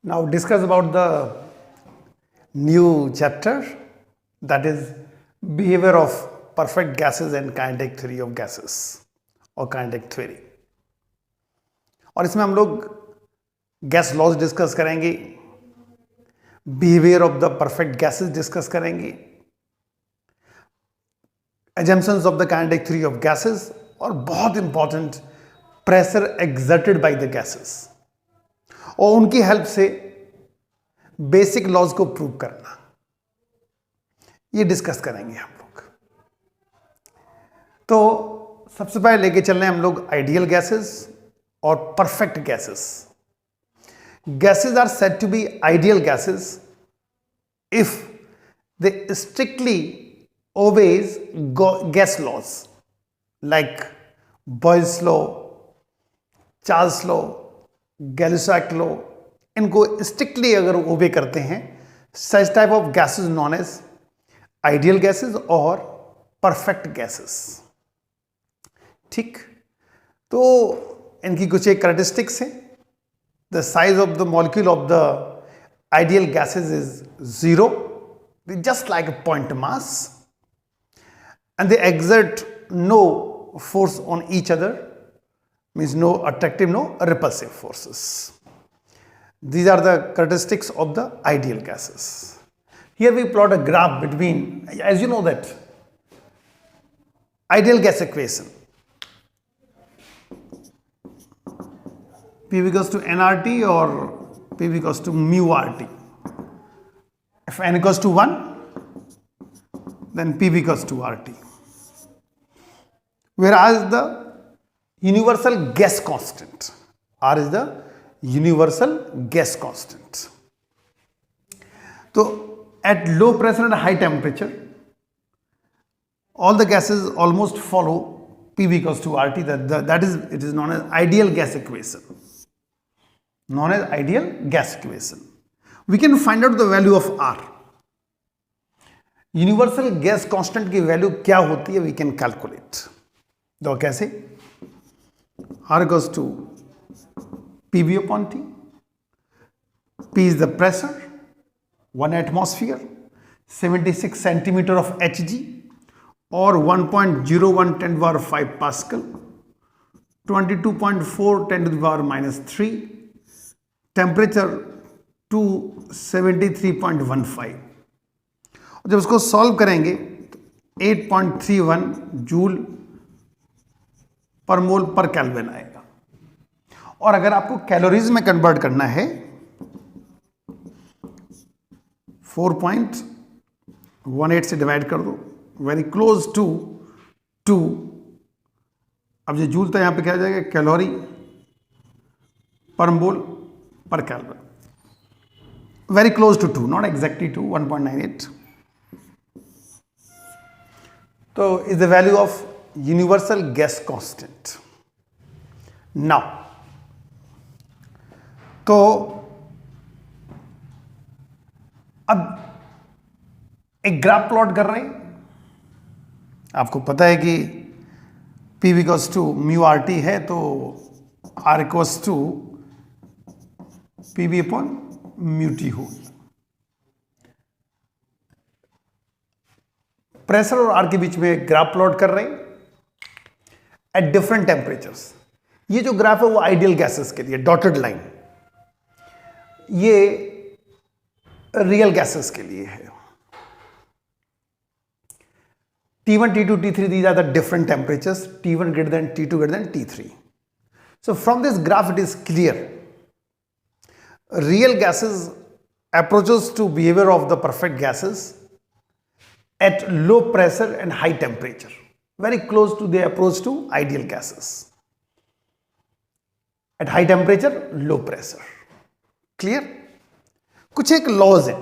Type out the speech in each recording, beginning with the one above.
Now discuss about the new chapter, that is behavior of perfect gases and kinetic theory of gases और kinetic theory। और इसमें हम लोग gas laws discuss करेंगे, behaviour of the perfect gases discuss करेंगे, assumptions of the kinetic theory of gases और बहुत important pressure exerted by the gases और उनकी हेल्प से बेसिक लॉज को प्रूव करना, ये डिस्कस करेंगे हम लोग। तो सबसे पहले लेके चल रहे हैं हम लोग आइडियल गैसेस और perfect gases. Gases are said to be ideal gases if they strictly obeys gas laws like Boyle's law, Charles law, Gay Lussac law, इनको स्ट्रिक्टली अगर ओबे करते हैं, such type of gases known as ideal gases और perfect gases. ठीक, तो इनकी कुछ एक कैरेक्टरिस्टिक्स हैं। The size of the molecule of the ideal gases is 0, just like a point mass, and they exert no force on each other, means no attractive, no repulsive forces. These are the characteristics of the ideal gases. Here we plot a graph between, as you know that ideal gas equation, P equals to nRT or P equals to mu RT. If n equals to 1, then P equals to RT. Whereas the universal gas constant, R is the universal gas constant. So at low pressure and high temperature, all the gases almost follow P equals to RT. That is, it is known as ideal gas equation. Known as ideal gas equation. We can find out the value of R. Universal gas constant की value क्या होती है, we can calculate. तो कैसे? R goes to PV upon T. P is the pressure, 1 atmosphere, 76 centimeter of Hg or 1.01 10 to the power 5 Pascal, 22.4 10 to the power minus 3, temperature 273.15। जब उसको solve करेंगे तो 8.31 जूल पर मोल पर केल्विन आएगा। और अगर आपको कैलोरीज में कन्वर्ट करना है 4.18 से डिवाइड कर दो, वेरी क्लोज टू 2। अब ये जूल तो यहां पे क्या आ जाएगा, calorie per mole per kelvin, very close to 2, not exactly 2, 1.98। तो is the value of universal gas constant. Now, तो अब एक ग्राफ प्लॉट कर रहे हैं। आपको पता है कि P equals to mu RT है, तो R equals to PV upon mu T होगी। प्रेशर और आर के बीच में ग्राफ प्लॉट कर रहे हैं एट डिफरेंट टेम्परेचर्स। ये जो ग्राफ है वो आइडियल गैसेस के लिए, डॉटेड लाइन, ये रियल गैसेस के लिए है। T1, T2, T3, these are the different temperatures, T1 greater than T2 greater than T3. So from this graph it is clear real gases approaches to behavior of the perfect gases at low pressure and high temperature, very close to the approach to ideal gases. At high temperature, low pressure. Clear? कुछ एक laws है,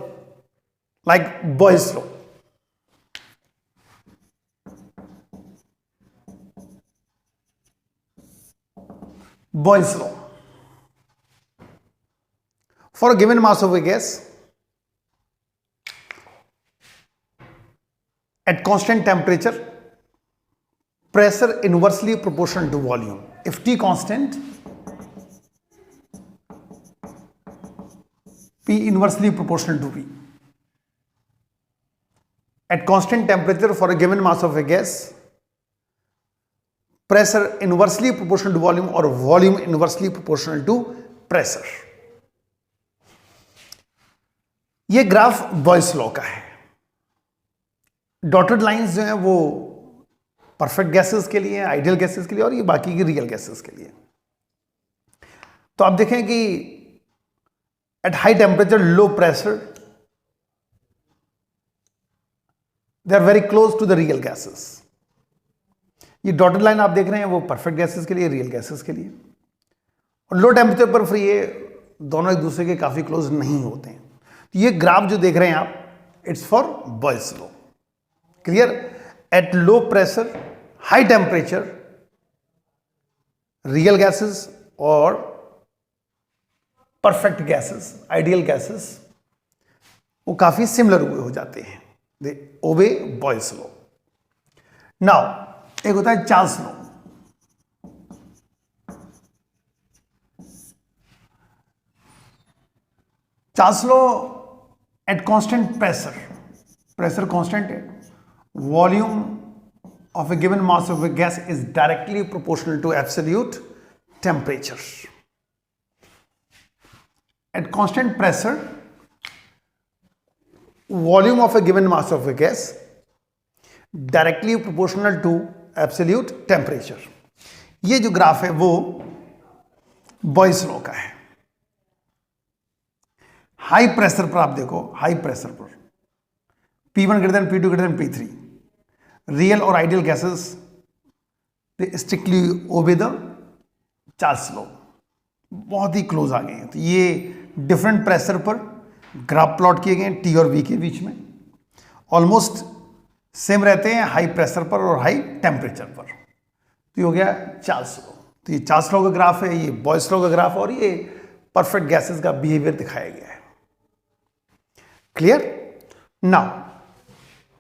like Boyle's law. Boyle's law. For a given mass of a gas, at constant temperature, pressure inversely proportional to volume. If T constant, P inversely proportional to V. At constant temperature for a given mass of a gas, pressure inversely proportional to volume or volume inversely proportional to pressure. ये graph boys law का है. Dotted lines जो है वो perfect gases के लिए, ideal gases के लिए, और ये बाकी की रियल गैसेस के लिए. तो आप देखें कि at high temperature, low pressure, they are very close to the real gases. ये डॉटेड लाइन आप देख रहे हैं वो परफेक्ट गैसेस के लिए, रियल गैसेस के लिए. और लो टेम्परेचर पर फिर ये दोनों एक दूसरे के काफी क्लोज नहीं होते हैं. तो ये ग्राफ जो देख रहे हैं आप, it's for boys law. Clear? At low pressure, high temperature, real gases और परफेक्ट गैसेस, आइडियल गैसेस, वो काफी सिमिलर हो जाते हैं. दे ओबे बॉयस लॉ. नाउ एक होता है Charles law. Charles law at constant pressure, pressure constant है, volume of a given mass of a gas is directly proportional to absolute temperature. At constant pressure, volume of a given mass of a gas directly proportional to absolute temperature. ये जो graph है वो boys law का है. High pressure पर आप देखो, high pressure पर P1 greater than P2 greater than P3, real और ideal gases they strictly obey the Charles law. बहुत ही क्लोज आ गए हैं. तो ये डिफरेंट प्रेशर पर ग्राफ प्लॉट किए गए हैं T और V के बीच में. ऑलमोस्ट सेम रहते हैं हाई प्रेशर पर और हाई टेम्परेचर पर. तो ये हो गया चार्ल्स लॉ. तो ये चार्ल्स लॉ का ग्राफ है, ये बॉयस लॉ का ग्राफ, और ये परफेक्ट गैसेस का बिहेवियर दिखाया गया है. Clear? Now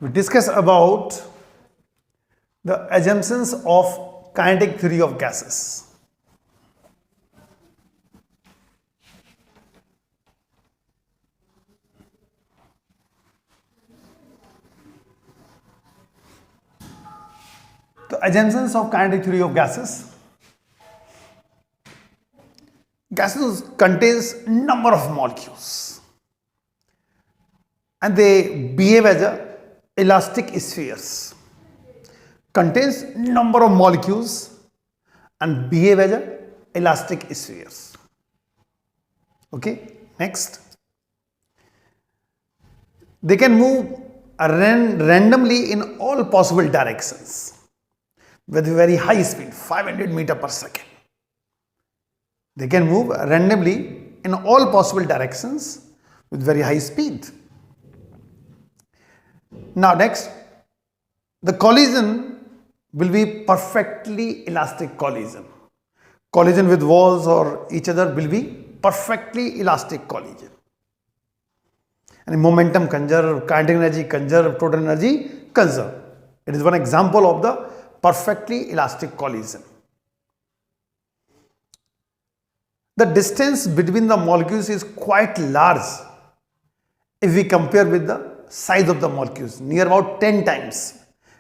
we discuss about the assumptions of kinetic theory of gases. The assumptions of kinetic theory of gases. Gases contains number of molecules and they behave as a elastic spheres. Contains number of molecules and behave as a elastic spheres. Okay, next. They can move randomly in all possible directions with very high speed, 500 meter per second. They can move randomly in all possible directions with very high speed. Now next, the collision will be perfectly elastic collision. Collision with walls or each other will be perfectly elastic collision. And momentum conserve, kinetic energy conserve, total energy conserve. It is one example of the perfectly elastic collision. The distance between the molecules is quite large if we compare with the size of the molecules, near about 10 times.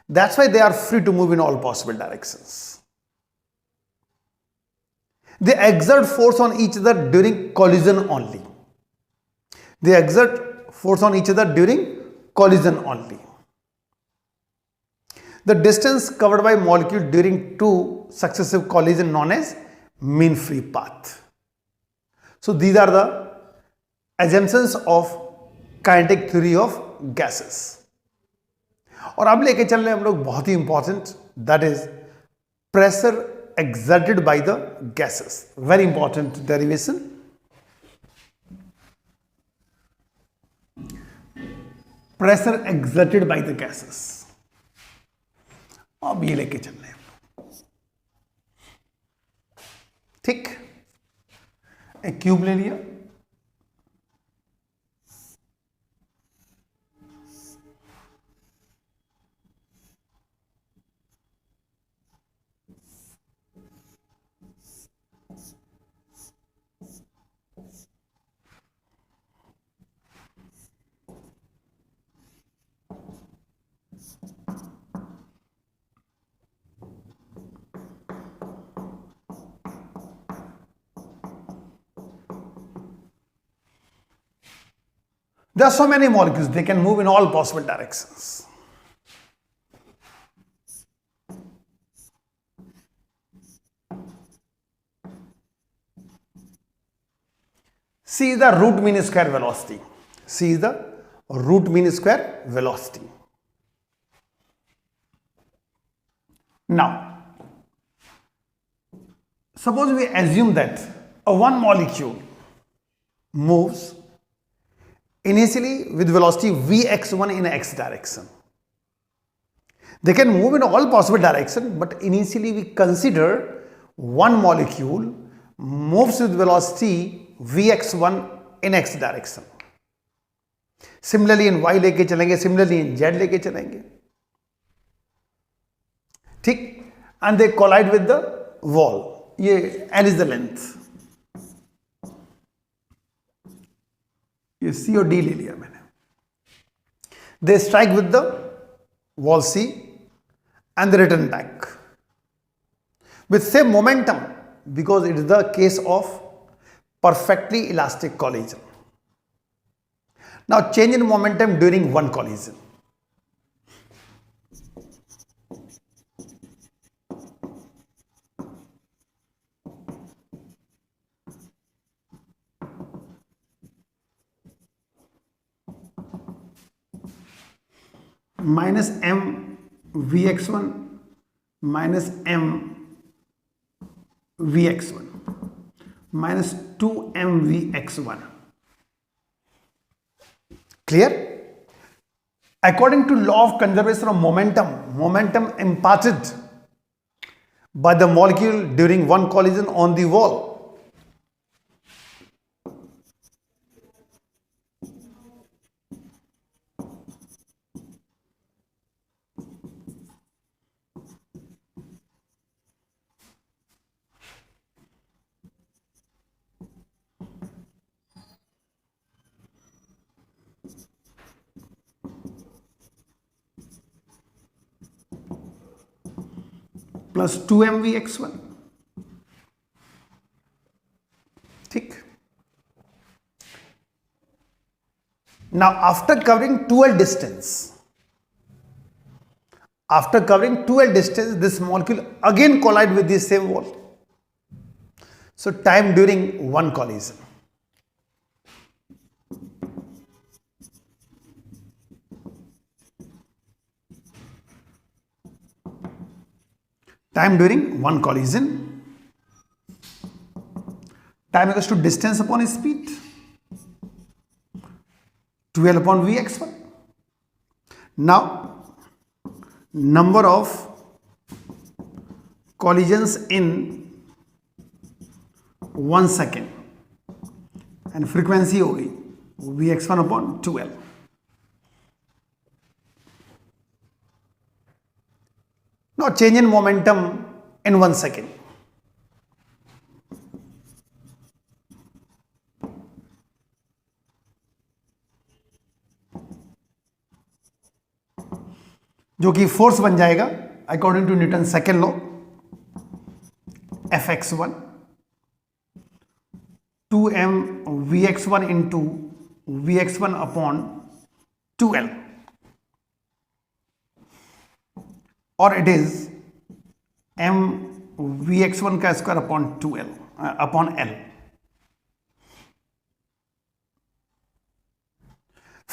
That's why they are free to move in all possible directions. They exert force on each other during collision only. They exert force on each other during collision only. The distance covered by molecule during two successive collision known as mean free path. So these are the assumptions of kinetic theory of gases. और अब लेके चल रहे हैं हम लोग बहुत ही important, that is pressure exerted by the gases. Very important derivation. Pressure exerted by the gases. अब ये लेके चल रहे हैं. ठीक, एक क्यूब ले लिया, There are so many molecules, they can move in all possible directions. C is the root mean square velocity. C is the root mean square velocity. Now, suppose we assume that a one molecule moves initially with velocity Vx1 in x direction. They can move in all possible directions, but initially we consider one molecule moves with velocity Vx1 in x direction. Similarly in y लेके चलेंगे, similarly in z लेके चलेंगे, ठीक, and they collide with the wall. ये L is the length. ये C और D ले लिया मैंने. They strike with the wall C and they return back with same momentum because it is the case of perfectly elastic collision. Now change in momentum during one collision. Minus m Vx1 minus m Vx1 minus 2m Vx1. Clear? According to law of conservation of momentum, momentum imparted by the molecule during one collision on the wall plus 2m Vx1. ठीक. Now after covering 2L distance, this molecule again collide with the same wall. So time during one collision. Time during one collision. Time equals to distance upon speed. 2L upon Vx1. Now, number of collisions in 1 second and frequency होगी Vx1 upon 2L. Now change in momentum in 1 second. जो कि force बन जाएगा according to Newton second law Fx1 2m Vx1 into Vx1 upon 2L, और it is m Vx1 का square upon 2L upon L.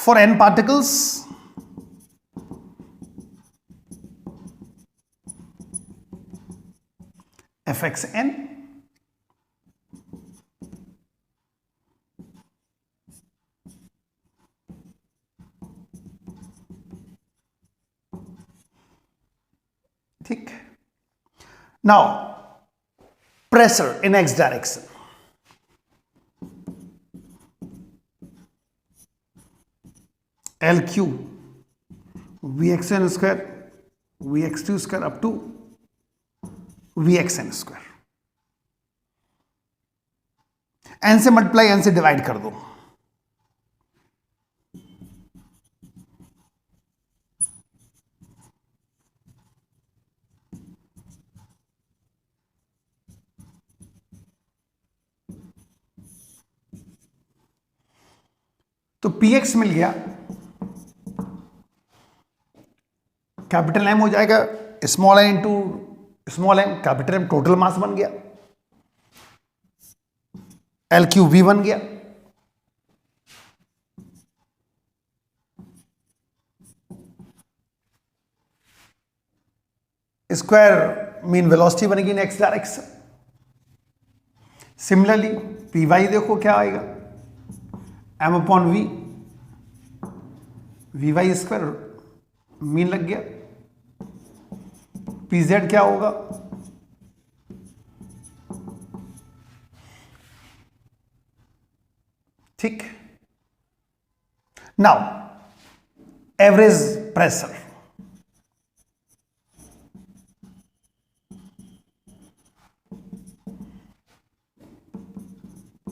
For n particles, Fxn ठीक. Now pressure in x direction. LQ Vxn square Vx2 square up to Vxn square. n से multiply n से divide कर दो. तो Px मिल गया, capital M हो जाएगा small n into small m, capital M total mass बन गया, L3V बन गया। स्क्वायर मीन वेलोसिटी बनेगी in X direction. Similarly P Y देखो क्या आएगा, M upon V, V Y square mean लग गया। पी जेड क्या होगा, ठीक। Now average pressure,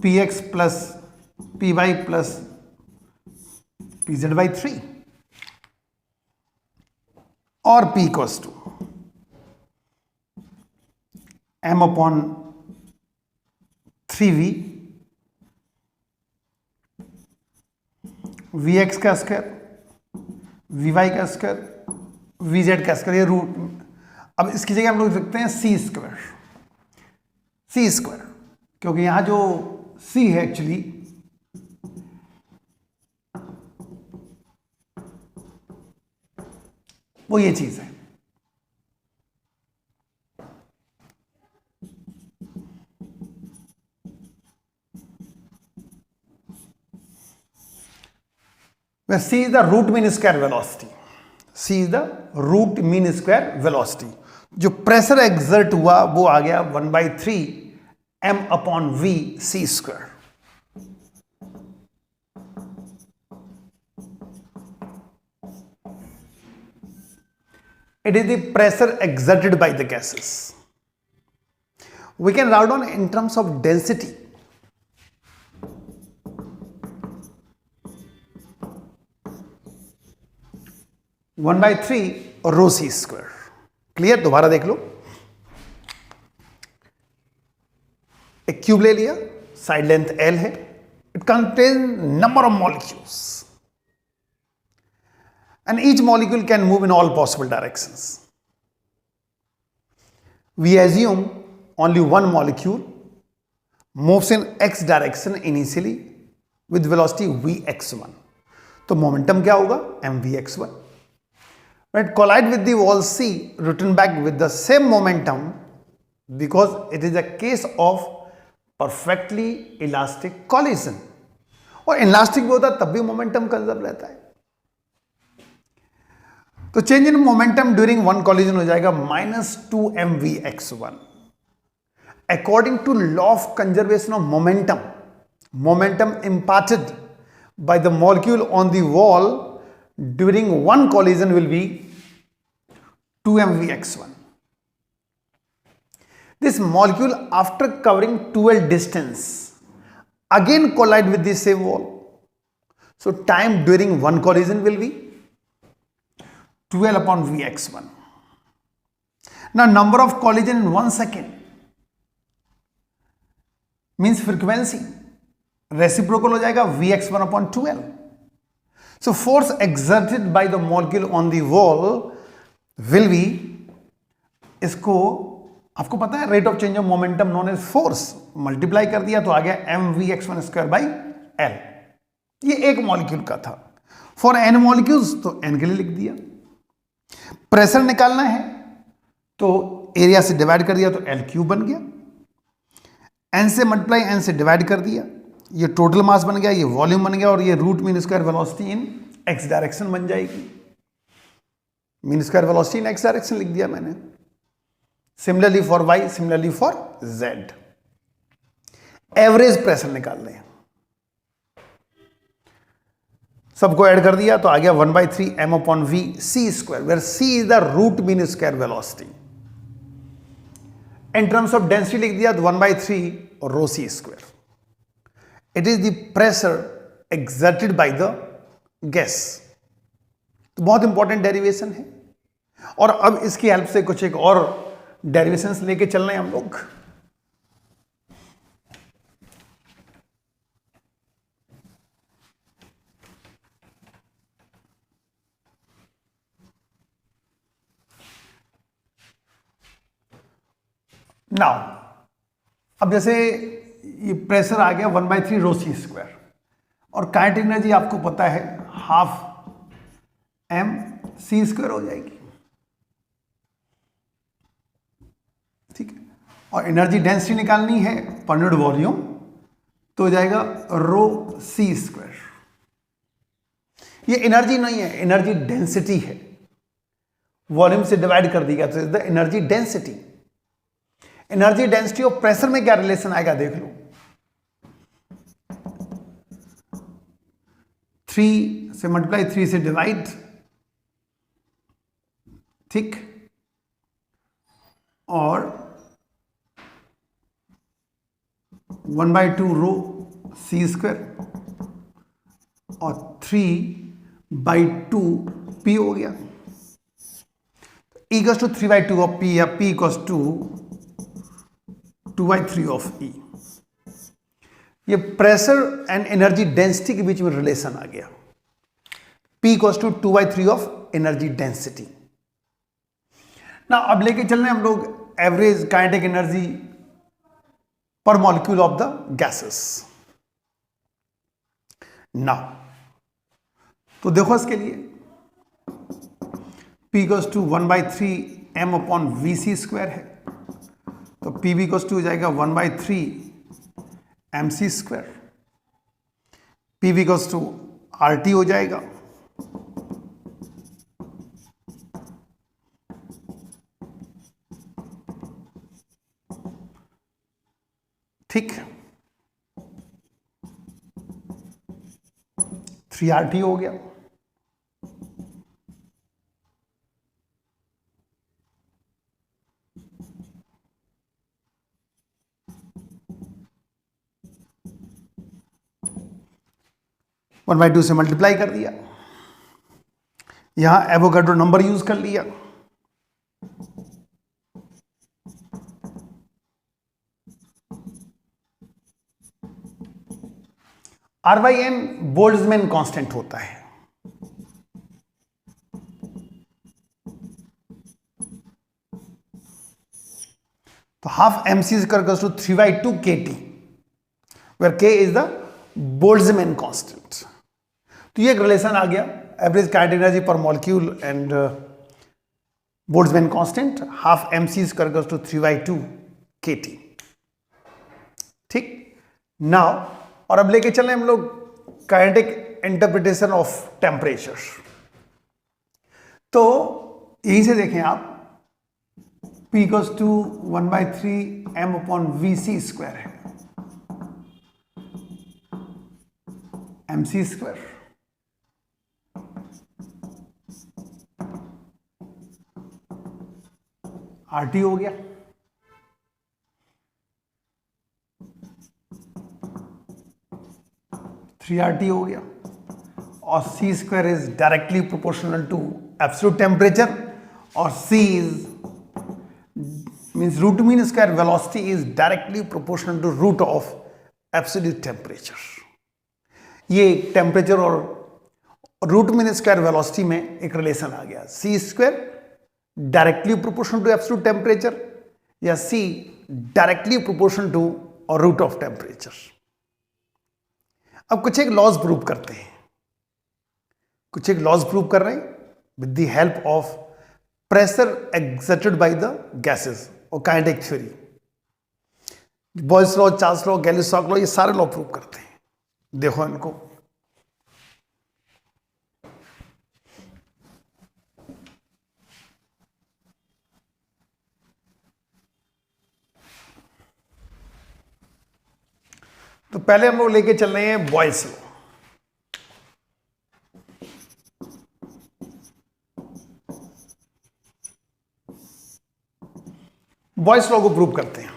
P X plus P Y plus P Z by 3 और P equals to M upon 3V, V X का स्क्वायर, वी वाई का square, V Z का square, ये रूट। अब इसकी जगह हम लोग लिखते हैं सी स्क्वायर, सी स्क्वायर, क्योंकि यहां जो सी है एक्चुअली वो ये चीज है। where c is the root mean square velocity, c is the root mean square velocity। जो प्रेशर एक्सर्ट हुआ वो आ गया 1/3 m upon v c square. It is the pressure exerted by the gases. We can write down in terms of density. One by 3 और rho C square. Clear, दोबारा देख लो। एक cube ले लिया, साइड लेंथ L है, it contain number of molecules and each molecule can move in all possible directions. We assume only one molecule moves in x direction initially with velocity vx1. तो momentum क्या होगा, mvx1. When it collide with the wall C, return back with the same momentum because it is a case of perfectly elastic collision. और elastic भी होता तब भी momentum conserve रहता है। तो change in momentum during one collision हो जाएगा -2mvx1 according to law of conservation of momentum. Momentum imparted by the molecule on the wall during one collision will be 2mvx1. This molecule after covering 2l distance again collide with the same wall. So time during one collision will be 2l upon vx1. Now number of collision in 1 second means frequency, reciprocal हो जाएगा vx1 upon 2l. So force exerted by the molecule on the wall will be, इसको आपको पता है rate of change of momentum known as force, multiply कर दिया तो आ गया mvx1 स्क्वायर बाई l। ये एक मॉलिक्यूल का था। फॉर n मॉलिक्यूल्स तो n के लिए लिख दिया। प्रेशर निकालना है तो एरिया से डिवाइड कर दिया तो L3 बन गया, n से मल्टीप्लाई n से डिवाइड कर दिया, ये टोटल मास बन गया, ये वॉल्यूम बन गया, और ये root mean square velocity in x direction बन जाएगी। Mean square velocity in x direction लिख दिया मैंने। Similarly for y, similarly for z। Average pressure निकालने हैं, सबको ऐड कर दिया तो आ गया 1/3 m upon v c square, where c is the root mean square velocity. In terms of density लिख दिया तो 1/3 और rho C square. It is the pressure exerted by the gas. तो बहुत इंपॉर्टेंट डेरिवेशन है, और अब इसकी हेल्प से कुछ एक और डेरिवेशंस लेके चल रहे हैं हम लोग। नाउ अब जैसे ये प्रेशर आ गया 1/3 रो सी स्क्वायर, और काइनेटिक एनर्जी आपको पता है हाफ एम सी स्क्वायर हो जाएगी, ठीक है। और एनर्जी डेंसिटी निकालनी है पर यूनिट वॉल्यूम, तो हो जाएगा रो सी स्क्वायर। ये एनर्जी नहीं है, एनर्जी डेंसिटी है, वॉल्यूम से डिवाइड कर दिया तो the energy density. Energy density और प्रेशर में क्या रिलेशन आएगा देख लो। 3 से मल्टीप्लाई, 3 से डिवाइड, ठीक, और 1/2 रो सी स्क्वायर और 3/2 पी हो गया, इक्वल्स टू 3/2 ऑफ पी, या पी इक्वल्स टू 2/3 ऑफ ई। ये प्रेशर एंड एनर्जी डेंसिटी के बीच में रिलेशन आ गया। P equals to 2/3 of energy density. ना अब लेके चल रहे हैं हम लोग average kinetic energy per molecule of the gases. ना तो देखो इसके लिए P equals to 1/3 m upon V C square है, तो पी वी इक्वल्स टू हो जाएगा 1/3 M C square. P V equals to R T हो जाएगा, ठीक, 3RT हो गया। वन बाई टू से मल्टीप्लाई कर दिया, यहां एवोगाड्रो नंबर यूज कर लिया, R by M Boltzmann constant होता है, तो half M C square to 3/2 KT, where K is the Boltzmann constant. तो ये एक रिलेशन आ गया, average kinetic energy per molecule and Boltzmann constant, half M C square to 3/2 KT, ठीक। Now और अब लेके चले हम लोग काइनेटिक इंटरप्रिटेशन ऑफ टेम्परेचर। तो यहीं से देखें आप, P equals to 1/3 m upon V C square है, M C square, R T हो गया, थ्री आर टी हो गया, और C square is directly proportional to absolute temperature, और C is means root mean square velocity is directly proportional to root of absolute temperature. ये temperature और root mean square velocity में एक relation आ गया, C square directly proportional to absolute temperature, या see directly proportional to और root of temperature. अब कुछ एक लॉज प्रूव करते हैं, कुछ एक लॉज प्रूव कर रहे हैं with the help of pressure exerted by the gases और kinetic theory. Boyle's law, Charles law, Gay Lussac law, ये सारे लॉ प्रूव करते हैं। देखो इनको, तो पहले हम लोग लेके चल रहे हैं बॉयल्स लॉ। बॉयल्स लॉ को प्रूव करते हैं।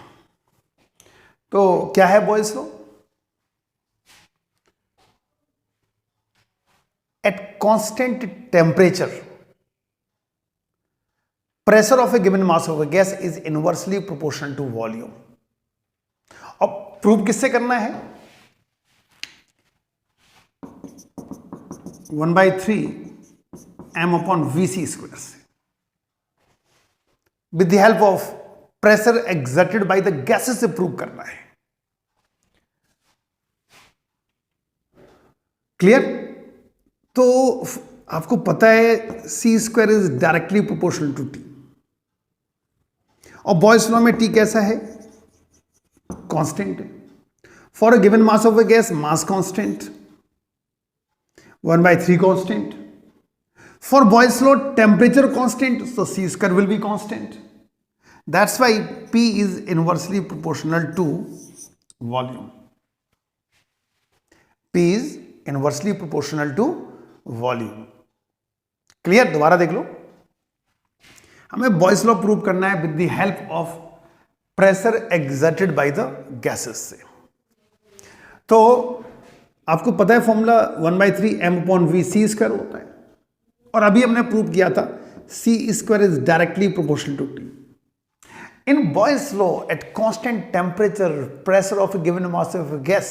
तो क्या है Boyle's law? At constant temperature pressure of a given mass of a gas is inversely proportional to volume. अब प्रूव किससे करना है? 1/3 m upon V C square से, with the help of pressure exerted by the gases से prove करना है। Clear? तो आपको पता है C square is directly proportional to T, और बॉयस लॉ में टी कैसा है? कांस्टेंट है। For a given mass of a gas, mass constant 1/3 constant. For boys law temperature constant, so c square will be constant. That's why P is inversely proportional to volume. P is inversely proportional to volume. Clear? दोबारा देख लो, हमें boys law prove करना है with the help of pressure exerted by the gases से। तो आपको पता है फॉर्मूला 1/3 m/v c स्क्वायर होता है, और अभी हमने प्रूव किया था c square is directly proportional to t। In Boyle's law, at constant temperature, pressure of a given mass of a gas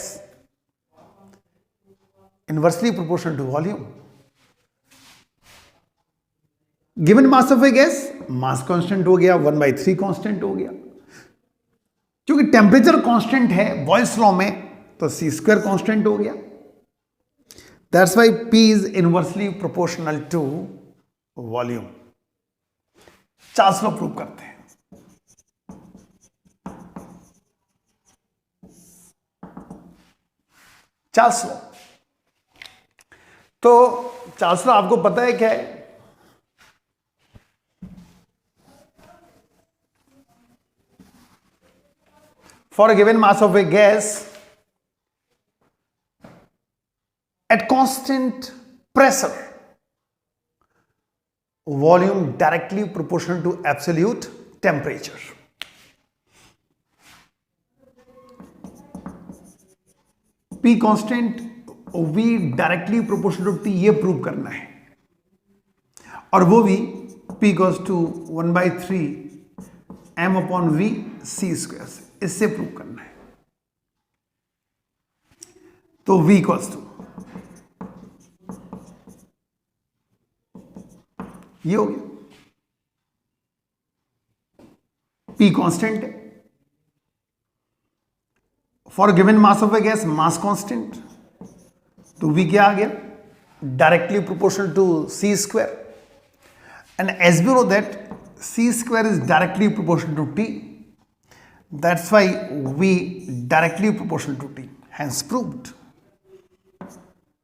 inversely proportional to volume. Given mass of a gas, mass constant हो गया, 1/3 constant हो गया। क्योंकि temperature constant है Boyle's law में, तो c square constant हो गया। That's why P is inversely proportional to volume. Charles law prove करते हैं। चार्ल्स लॉ, तो चार्ल्स लॉ आपको पता है क्या है? For a given mass of a gas at constant pressure, volume directly proportional to absolute temperature. P constant, V directly proportional to T, ये prove करना है, और वो भी P equals to 1/3 m/v c square से, इससे प्रूव करना है। तो V इक्वल्स टू, ये हो गया, P कांस्टेंट है। For given mass of a gas, mass constant, तो V क्या आ गया? Directly proportional to c square, and as we know that c square is directly proportional to t, that's why V directly proportional to t, hence proved.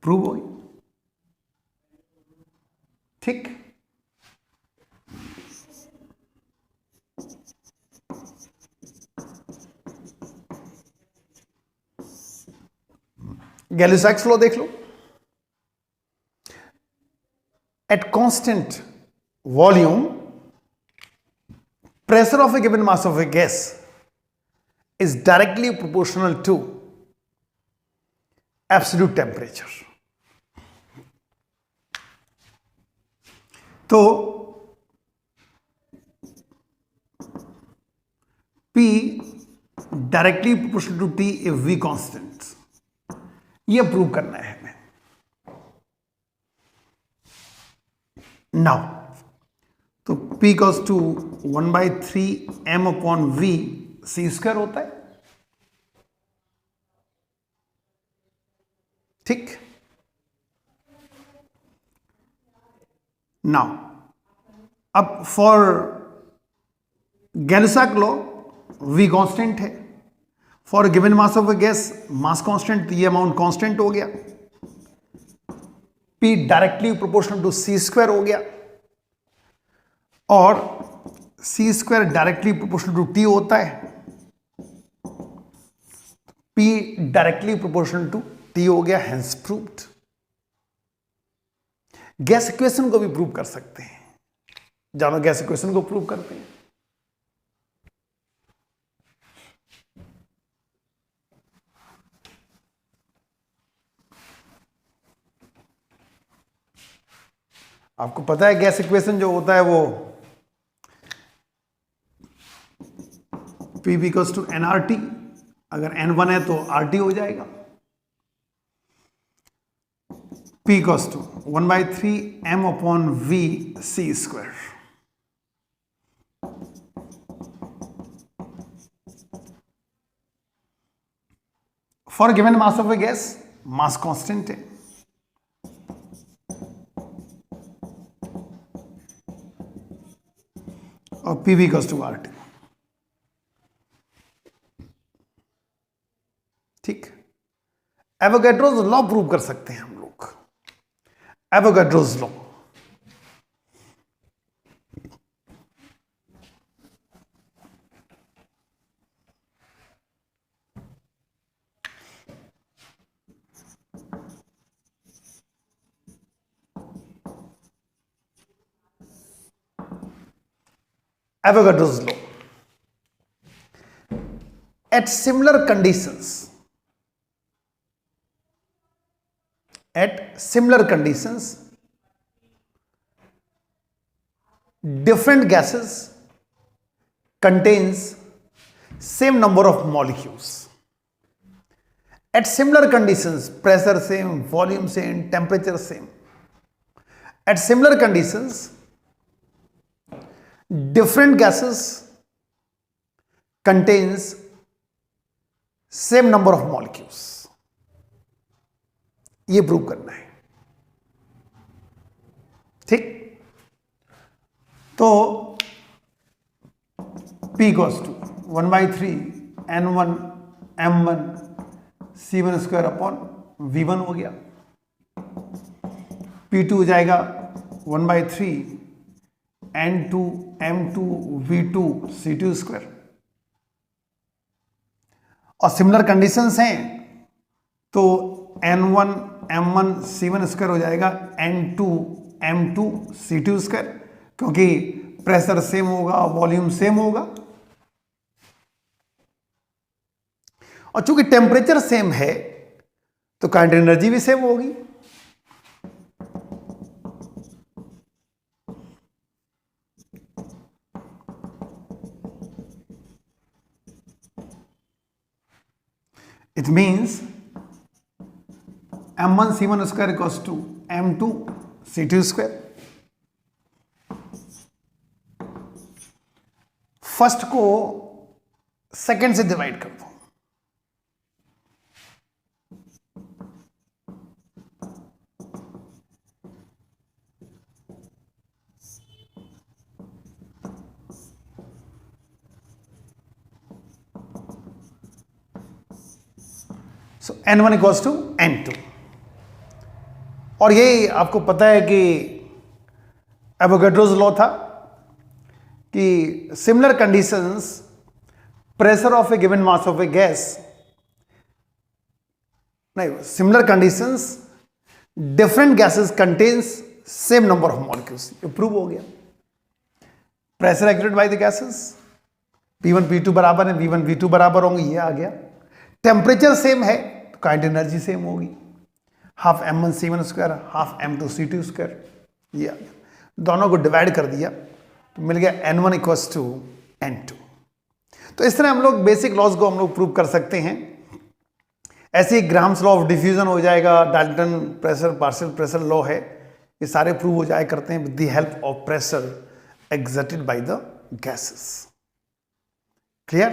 Prove हो गया, ठीक। Gay Lussac law देख लो। At constant volume, pressure of a given mass of a gas is directly proportional to absolute temperature. तो P directly proportional to T if V constant, ये prove करना है हमें। नाउ तो P equals to 1/3 m/v c square होता है, ठीक। Now अब for Gay Lussac's law, V constant है। For given mass of a gas, mass constant, तो ये अमाउंट कांस्टेंट हो गया। P directly proportional to c square हो गया, और c square directly proportional to t होता है। P directly proportional to t हो गया, हैंस प्रूव्ड। गैस इक्वेशन को भी प्रूव कर सकते हैं, जानो गैस इक्वेशन को प्रूव करते हैं। आपको पता है गैस इक्वेशन जो होता है वो P इक्वल्स टू nRT, अगर n1 है तो RT हो जाएगा। P equals to 1/3 m/v c square. For given mass of a gas mass constant है, और P V equals to R T. ठीक, एवोगैड्रोस लॉ प्रूव कर सकते हैं हम लोग, Avogadro's law. Avogadro's law. At similar conditions, different gases contains same number of molecules. At similar conditions, pressure same, volume same, temperature same. At similar conditions, different gases contains same number of molecules. ये prove करना है। ठीक, तो P equals to 1/3 N1 M1 C1 square upon V1 हो गया। P2 हो जाएगा 1/3 N2 M2 V2 C2 square. और सिमिलर कंडीशंस हैं तो N1 M1 C1 स्क्वायर हो जाएगा N2 M2 C2 स्क्वायर, क्योंकि प्रेशर सेम होगा, वॉल्यूम सेम होगा, और चूंकि टेम्परेचर सेम है तो काइनेटिक एनर्जी भी सेम होगी। It means M1 C1 square equals to M2 C2 square। First को सेकंड से डिवाइड कर दो, सो N1 इक्वल्स टू N2। और ये आपको पता है कि एवोगैड्रोस लॉ था कि similar conditions, pressure of a given mass of a gas, नहीं, similar conditions different gases contains same number of molecules. ये प्रूव हो गया। Pressure activated by the gases, P1 P2 बराबर है, V1 V2 बराबर होंगे, ये आ गया। टेम्परेचर सेम है तो काइनेटिक एनर्जी सेम होगी, half M1 C1 square half M2 C2 square, ये आ गया। दोनों को डिवाइड कर दिया तो मिल गया N1 इक्वल्स टू N2। तो इस तरह हम लोग बेसिक लॉज को हम लोग प्रूव कर सकते हैं। ऐसे ही ग्राम्स लॉ ऑफ डिफ्यूजन हो जाएगा, Dalton pressure partial pressure law है, ये सारे प्रूव हो जाया करते हैं with the help of pressure exerted by the gases। Clear?